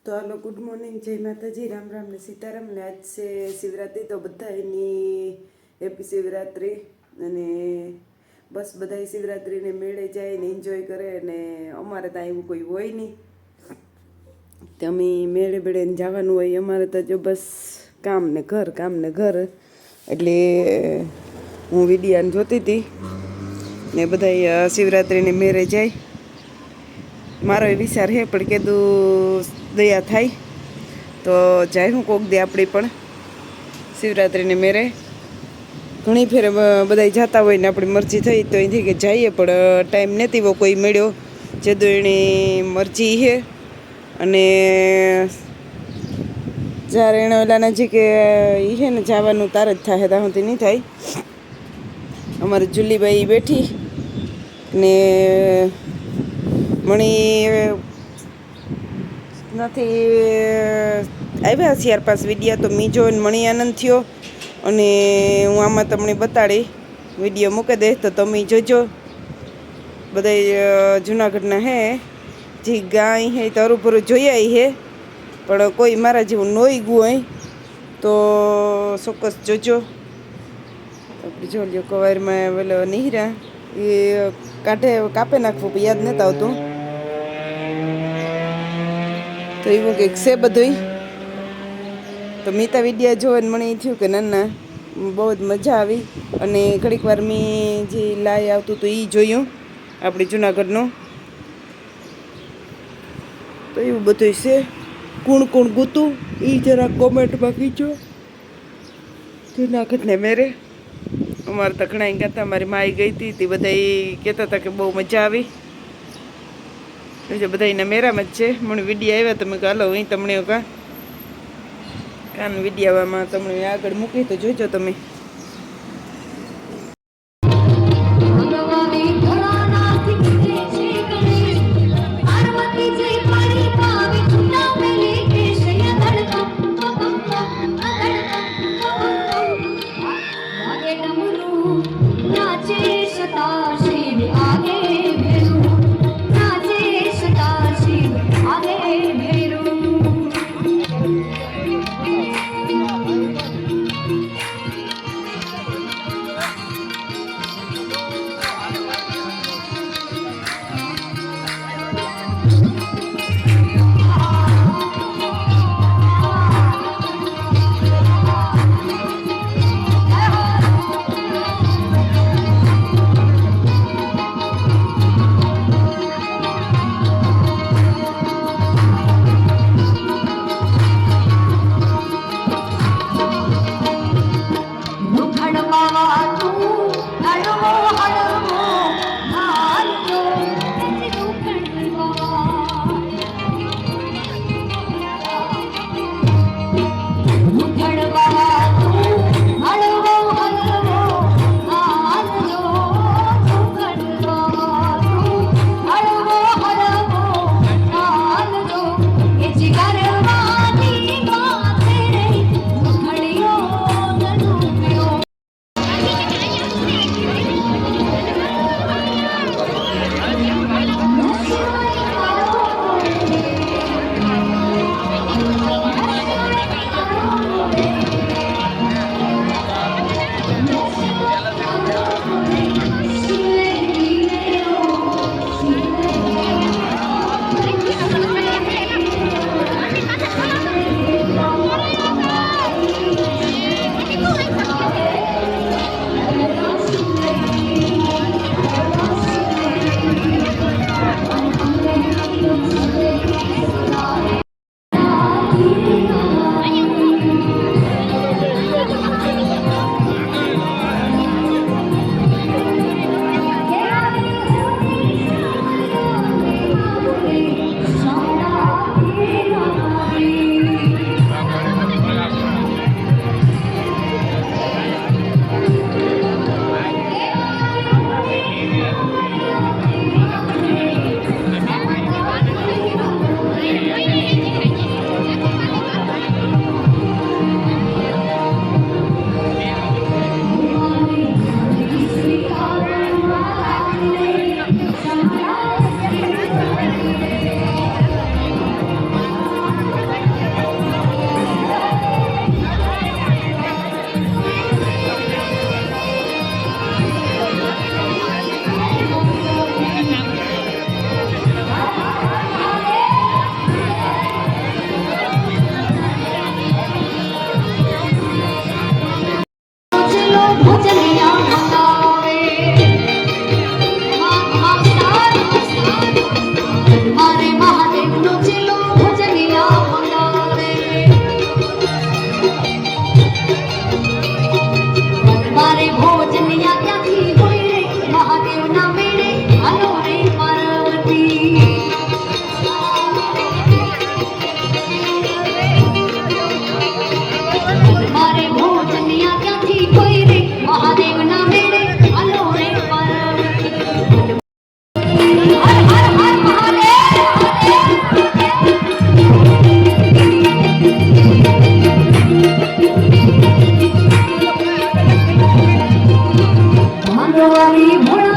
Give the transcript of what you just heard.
તો હાલો, good morning, જય માતાજી, રામ રામ ને સીતારામ ને આજ છે શિવરાત્રિ. તો બધાની હેપી શિવરાત્રિ. અને બસ બધા શિવરાત્રિને મેળે જાય ને એન્જોય કરે. અને અમારે ત્યાં એવું કોઈ હોય નહીં, તો અમે મેળે બેળે જવાનું હોય. અમારે તો જો બસ કામ ને ઘર. એટલે હું વિડીયાને જોતી હતી ને બધા શિવરાત્રિને મેળે જાય. મારો એ વિચાર છે, પણ કીધું દયા થાય તો જાય હું કોક દે આપણી પણ શિવરાત્રિને મેરે. ઘણી ફેર બધા જતા હોય ને આપણી મરજી થઈ તો અહીંથી કે જઈએ, પણ ટાઈમ નથી એવો કોઈ મળ્યો જેદો એની મરજી છે. અને જ્યારે એને ઓલા નજીક એ છે ને જવાનું તારે જ થાય, ત્યાં સુધી નહીં થાય. અમારે જુલીબાઈ બેઠી ને મણી નથી આવ્યા 4-5 વિડીયા, તો મી જોઈને મણી આનંદ થયો. અને હું આમાં તમને બતાડી વિડીયો મૂકી દઈશ, તો તમે જોજો. બધા જુનાગઢના હે જે ગાય હે તો હરુભરું જોઈ આવી હે, પણ કોઈ મારા જેવું નોઈ ગયું હોય તો ચોક્કસ જોજો. આપણે જો લ્યો કવારમાં પેલો નીહરા એ કાપે નાખવું, યાદ નથી આવતું. તો એવું કંઈક છે બધું. તો મીતા વિડીયા જોઈને મને એ થયું કે ના બહુ જ મજા આવી. અને ઘડીક વાર મેં જે લાઈ આવતું હતું એ જોયું આપણે જુનાગઢનું. તો એવું બધું છે. કોણ ગૂતું એ જરા કોમેન્ટમાં કીજો. જુનાગઢને મેરે અમારે તો ઘણા ગયા હતા. મારી માઈ ગઈ હતી તે બધા એ કહેતા હતા કે બહુ મજા આવી. બધા એના મેરામાં જ છે. મને વિડીયો આવ્યા તમે હાલો અહીં તમને કાન વિડીયામાં તમને આગળ મૂકી તો જોઈજો તમે. આવી ભણવા